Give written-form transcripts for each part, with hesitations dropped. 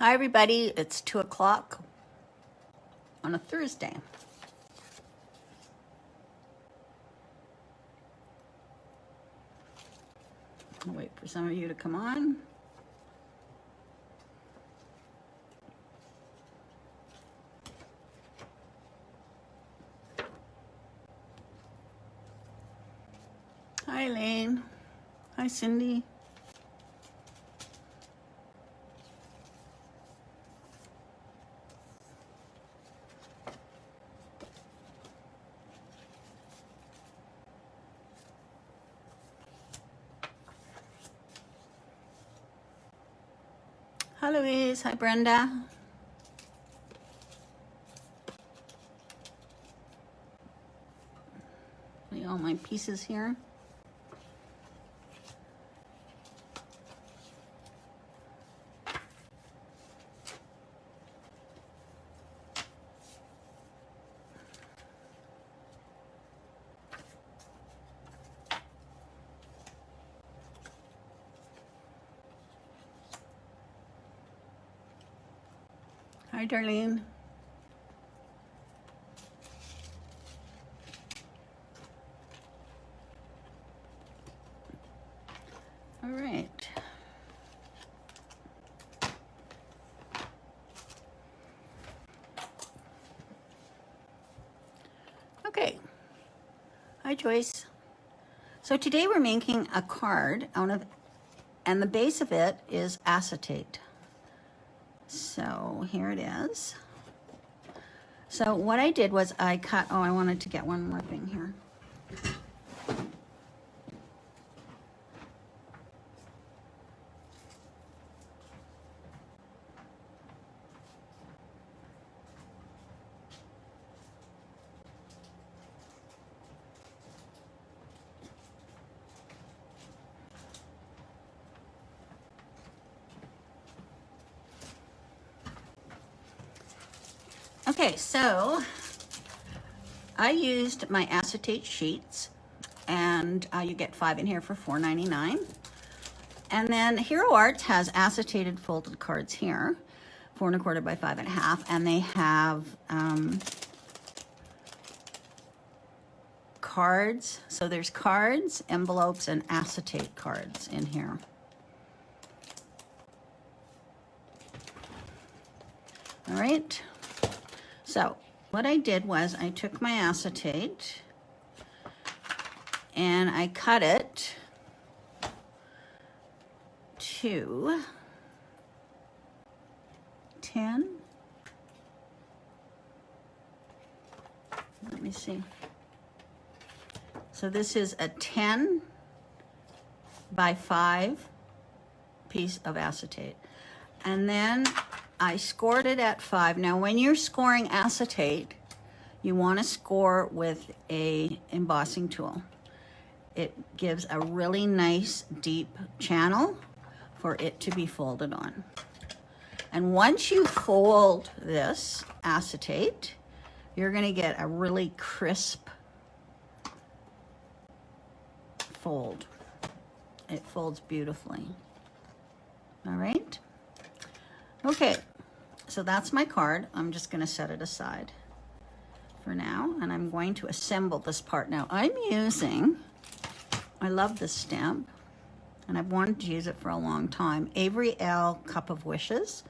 Hi everybody, it's 2 o'clock on a Thursday. I'll wait for some of you to come on. Hi Elaine. Hi Cindy. Hi Louise. Hi Brenda. See all my pieces here. Hi Darlene. All right. Okay. Hi Joyce. So today we're making a card out of, and the base of it is acetate. So here it is. So what I did was I cut, oh, I wanted to get one more thing here. Okay, so I used my acetate sheets, and you get 5 in here for $4.99. And then Hero Art has acetated folded cards here, 4 1/4 by 5 1/2, and they have cards. So there's cards, envelopes, and acetate cards in here. All right. So what I did was I took my acetate and I cut it to 10. Let me see. So this is a 10 by 5 piece of acetate. And then I scored it at 5. Now, when you're scoring acetate, you want to score with a embossing tool. It gives a really nice deep channel for it to be folded on. And once you fold this acetate, you're going to get a really crisp fold. It folds beautifully. All right. Okay, so that's my card. I'm just going to set it aside for now, and I'm going to assemble this part. Now, I'm using, I love this stamp, and I've wanted to use it for a long time, Avery Elle Cup of Wishes.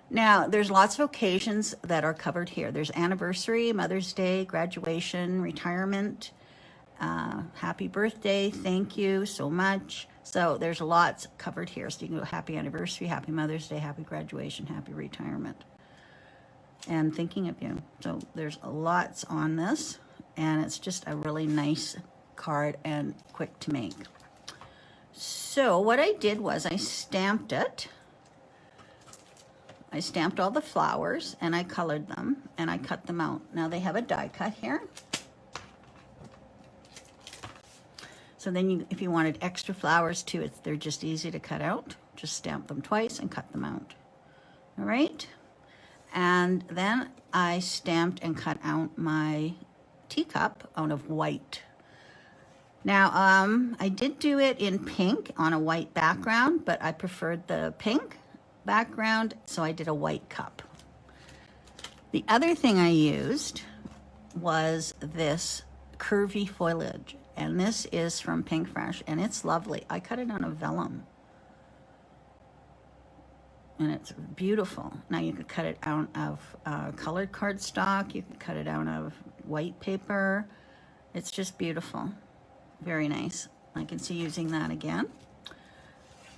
Now, there's lots of occasions that are covered here. There's anniversary, Mother's Day, graduation, retirement, happy birthday, thank you so much. So there's lots covered here. So you can go happy anniversary, happy Mother's Day, happy graduation, happy retirement, and thinking of you. So there's lots on this, and it's just a really nice card and quick to make. So what I did was I stamped it. I stamped all the flowers and I colored them and I cut them out. Now they have a die cut here. So then if you wanted extra flowers too, they're just easy to cut out. Just stamp them twice and cut them out. All right. And then I stamped and cut out my teacup out of white. Now, I did do it in pink on a white background, but I preferred the pink background, so I did a white cup. The other thing I used was this curvy foliage, and this is from Pink Fresh, and it's lovely. I cut it on a vellum, and it's beautiful. Now you could cut it out of colored cardstock, you can cut it out of white paper. It's just beautiful, very nice. I can see using that again.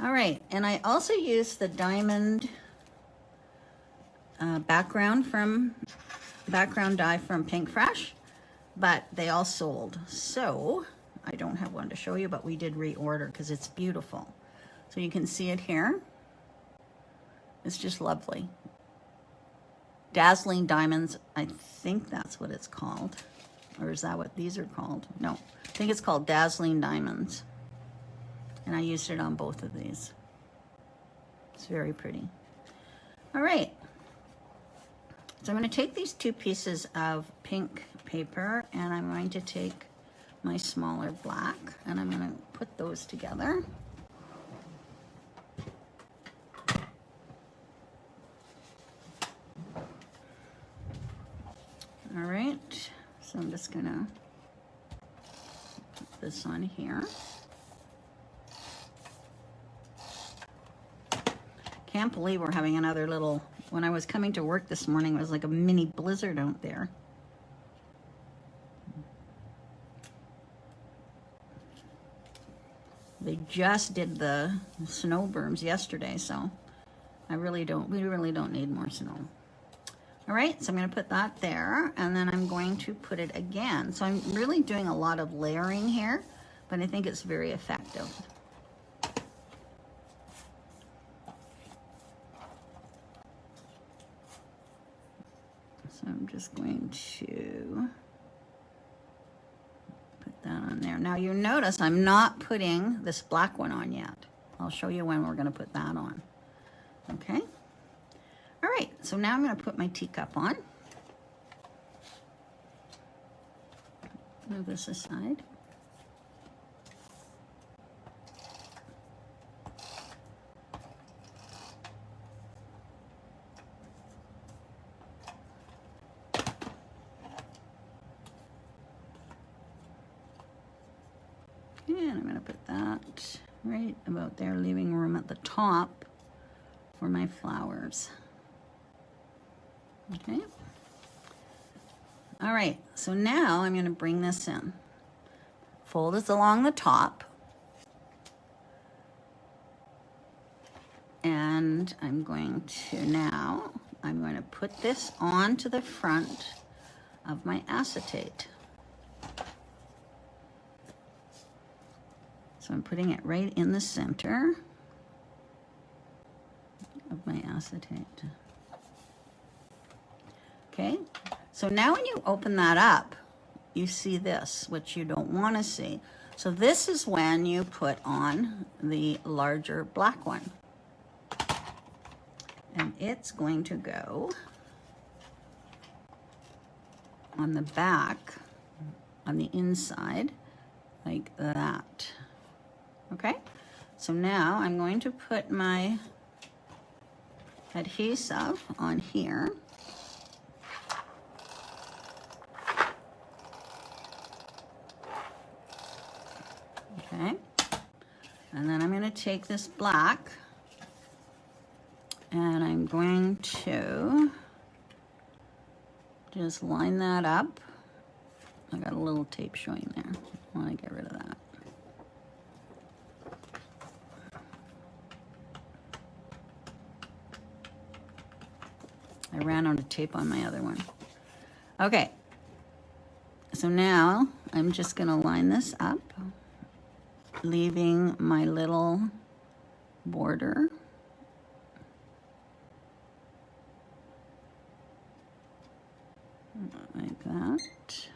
All right, and I also used the diamond background dye from Pink Fresh, but they all sold. So I don't have one to show you, but we did reorder because it's beautiful. So you can see it here. It's just lovely. Dazzling Diamonds, I think that's what it's called. Or is that what these are called? No, I think it's called Dazzling Diamonds. And I used it on both of these. It's very pretty. All right. So I'm going to take these two pieces of pink paper, and I'm going to take my smaller black, and I'm going to put those together. All right. So I'm just going to put this on here. Can't believe we're having another little, when I was coming to work this morning, it was like a mini blizzard out there. They just did the snow berms yesterday, so we really don't need more snow. All right, so I'm gonna put that there, and then I'm going to put it again. So I'm really doing a lot of layering here, but I think it's very effective. So I'm just going to put that on there. Now you notice I'm not putting this black one on yet. I'll show you when we're going to put that on. Okay. All right, so now I'm going to put my teacup on. Move this aside. And I'm going to put that right about there, leaving room at the top for my flowers. Okay. All right, so now I'm going to bring this in. Fold this along the top. And I'm going to put this onto the front of my acetate. So I'm putting it right in the center of my acetate. Okay, so now when you open that up, you see this, which you don't want to see. So this is when you put on the larger black one. And it's going to go on the back, on the inside, like that. Okay, so now I'm going to put my adhesive on here. Okay, and then I'm going to take this black and I'm going to just line that up. I got a little tape showing there. I want to get rid of that. I ran out of tape on my other one. Okay, so now I'm just going to line this up, leaving my little border. Like that.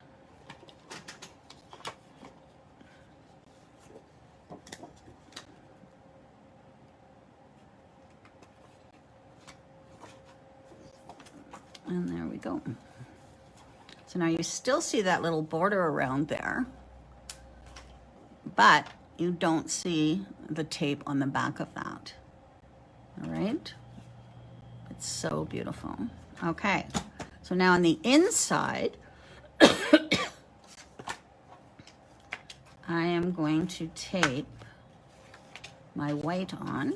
And there we go. So now you still see that little border around there, but you don't see the tape on the back of that. All right, It's so beautiful. Okay, so now on the inside, I am going to tape my white on.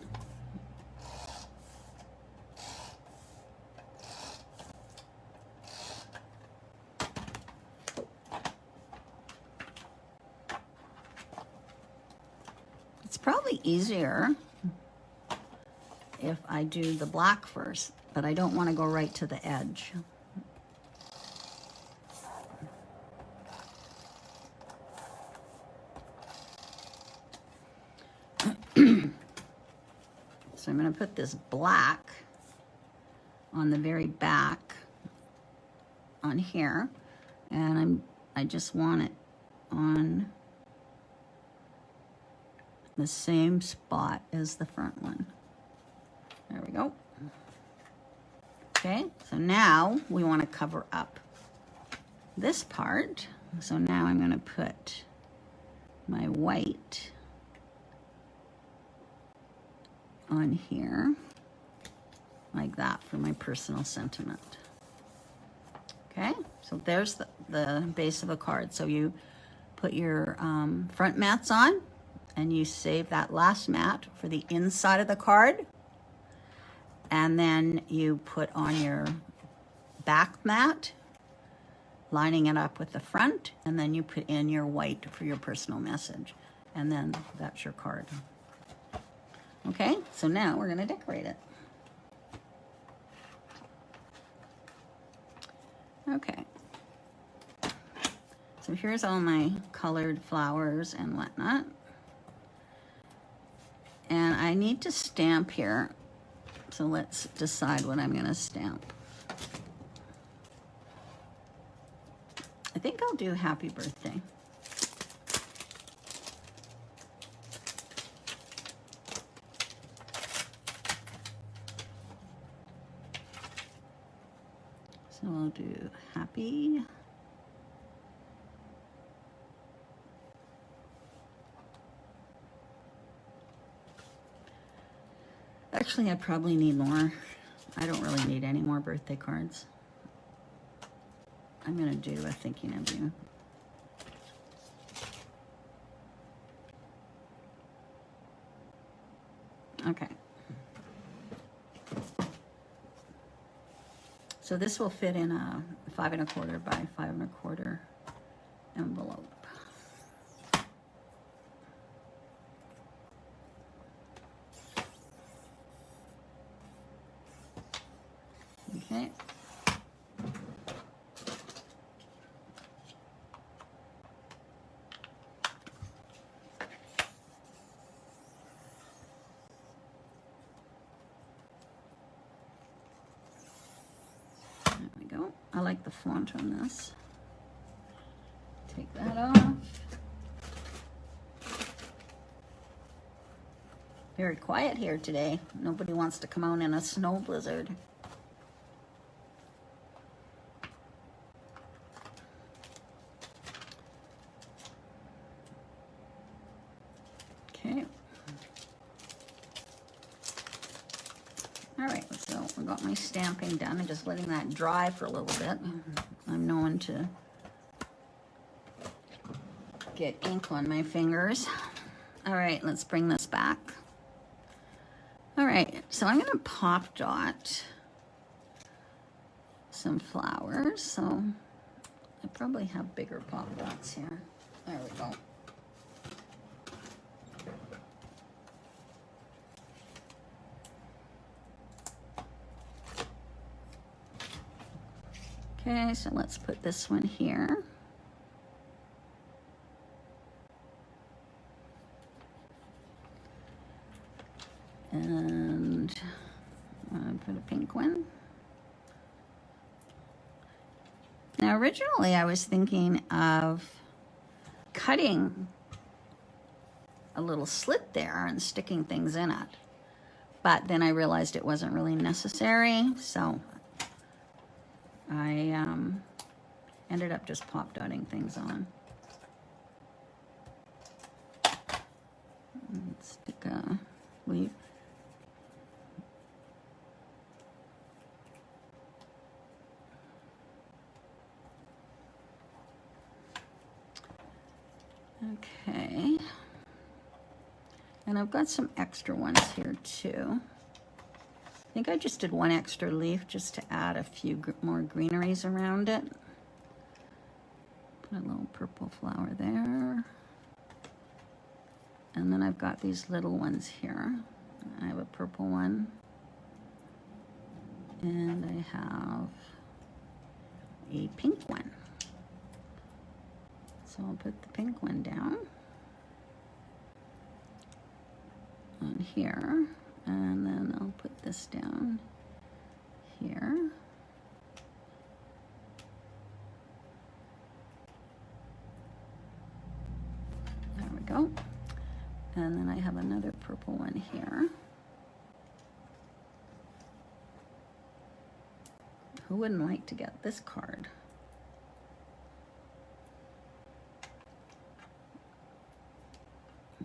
It's probably easier if I do the black first, but I don't want to go right to the edge. So I'm going to put this black on the very back on here, and I just want it on the same spot as the front one. There we go. Okay, so now we want to cover up this part. So now I'm going to put my white on here like that for my personal sentiment. Okay, so there's the base of a card. So you put your front mats on, and you save that last mat for the inside of the card, and then you put on your back mat, lining it up with the front, and then you put in your white for your personal message, and then that's your card. Okay, so now we're going to decorate it. Okay, so here's all my colored flowers and whatnot. And I need to stamp here, so let's decide what I'm going to stamp. I think I'll do happy birthday. So I'll do happy. Actually, I probably need more. I don't really need any more birthday cards. I'm going to do a thinking of you. Okay. So this will fit in a 5 1/4 by 5 1/4 envelope. Okay. There we go. I like the font on this. Take that off. Very quiet here today. Nobody wants to come out in a snow blizzard. Okay. All right, so I got my stamping done. I'm just letting that dry for a little bit. I'm known to get ink on my fingers. All right, let's bring this back. All right, so I'm gonna pop dot some flowers. So I probably have bigger pop dots here. There we go. Okay, so let's put this one here. And put a pink one. Now, originally I was thinking of cutting a little slit there and sticking things in it. But then I realized it wasn't really necessary, so I ended up just pop dotting things on. Let's stick a leaf. Okay. And I've got some extra ones here too. I think I just did one extra leaf just to add a few more greeneries around it. Put a little purple flower there. And then I've got these little ones here. I have a purple one. And I have a pink one. So I'll put the pink one down on here, and then I'll put this down here. There we go. And then I have another purple one here. Who wouldn't like to get this card?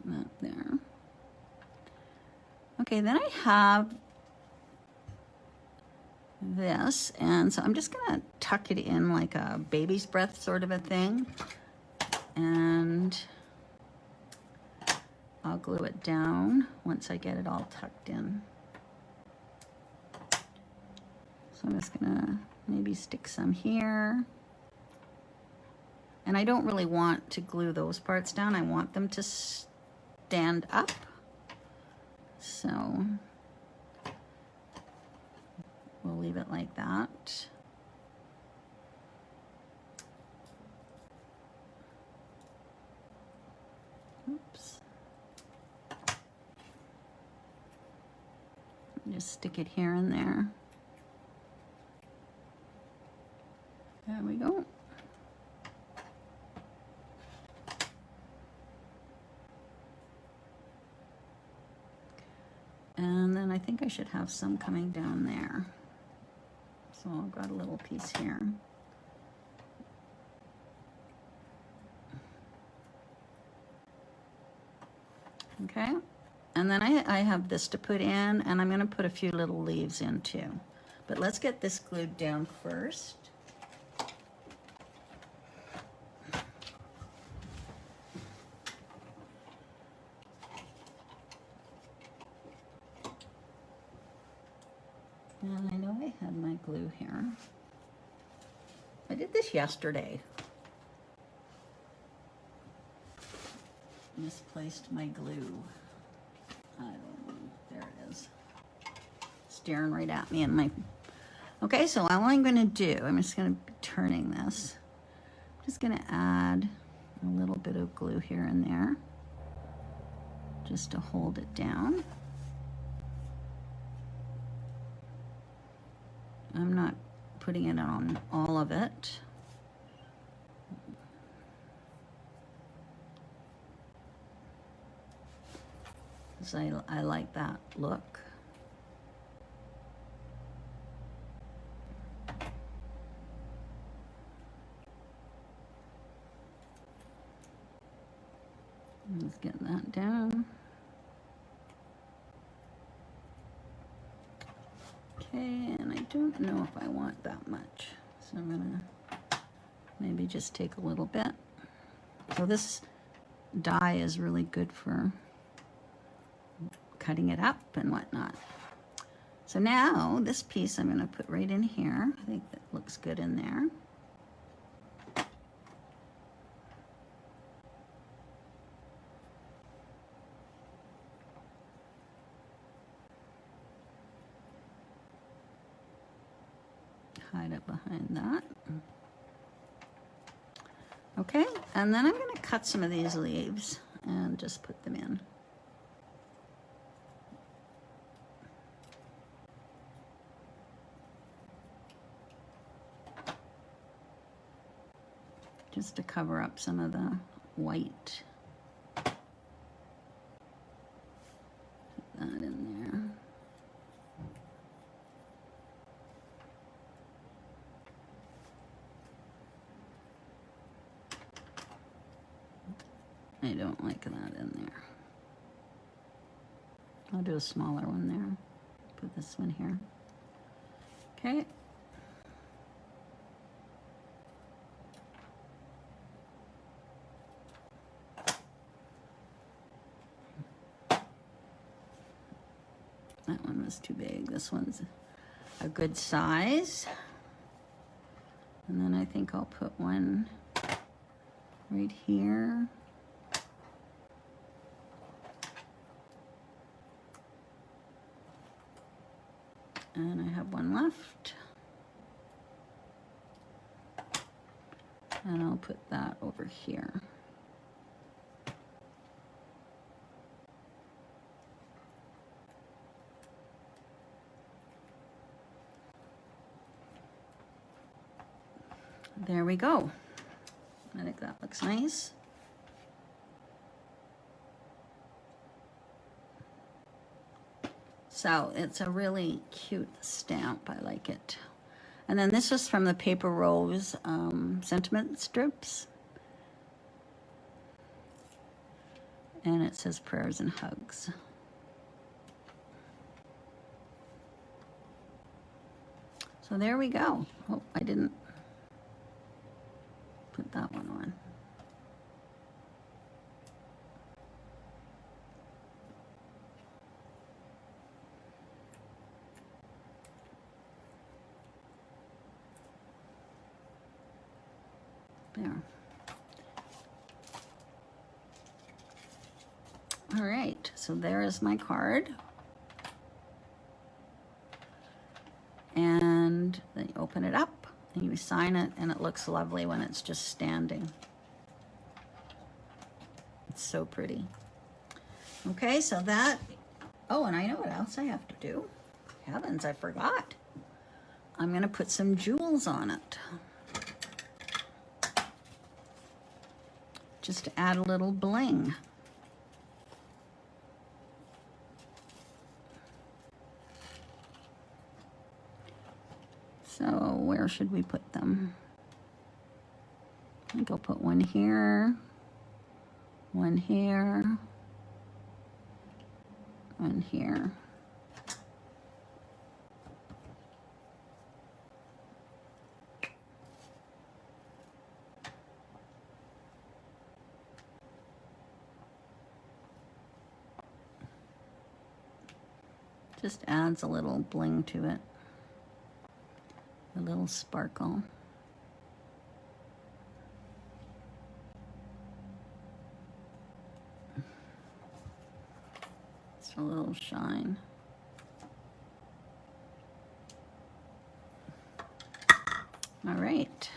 That there. Okay, then I have this, and so I'm just gonna tuck it in like a baby's breath sort of a thing, and I'll glue it down once I get it all tucked in. So I'm just gonna maybe stick some here. And I don't really want to glue those parts down. I want them to stand up. So we'll leave it like that. Oops. Just stick it here and there. There we go. And then I think I should have some coming down there. So I've got a little piece here. Okay, and then I have this to put in, and I'm gonna put a few little leaves in too. But let's get this glued down first. And I know I had my glue here. I did this yesterday. Misplaced my glue. I don't know. There it is. Staring right at me in my... Okay, so all I'm going to do, I'm just going to be turning this. I'm just going to add a little bit of glue here and there, just to hold it down. I'm not putting it on all of it. Because I like that look. Let's get that down. Okay, and I don't know if I want that much, so I'm gonna maybe just take a little bit. So this die is really good for cutting it up and whatnot. So now this piece I'm gonna put right in here. I think that looks good in there. Hide it behind that. Okay, and then I'm going to cut some of these leaves and just put them in. Just to cover up some of the white. Put that in there. I don't like that in there. I'll do a smaller one there. Put this one here. Okay. That one was too big. This one's a good size. And then I think I'll put one right here. And I have one left. And I'll put that over here. There we go. I think that looks nice. So it's a really cute stamp. I like it. And then this is from the Paper Rose sentiment strips. And it says prayers and hugs. So there we go. Oh, I didn't put that one on. There. All right, so there is my card. And then you open it up and you sign it, and it looks lovely when it's just standing. It's so pretty. Okay, so that, oh, and I know what else I have to do. Heavens, I forgot. I'm gonna put some jewels on it. Just to add a little bling. So where should we put them? I think I'll put one here, one here, one here. Just adds a little bling to it. A little sparkle. Just a little shine. All right.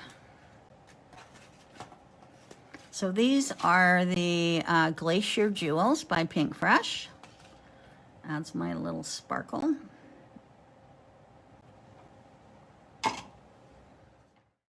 So these are the Glacier Jewels by Pink Fresh. Adds my little sparkle.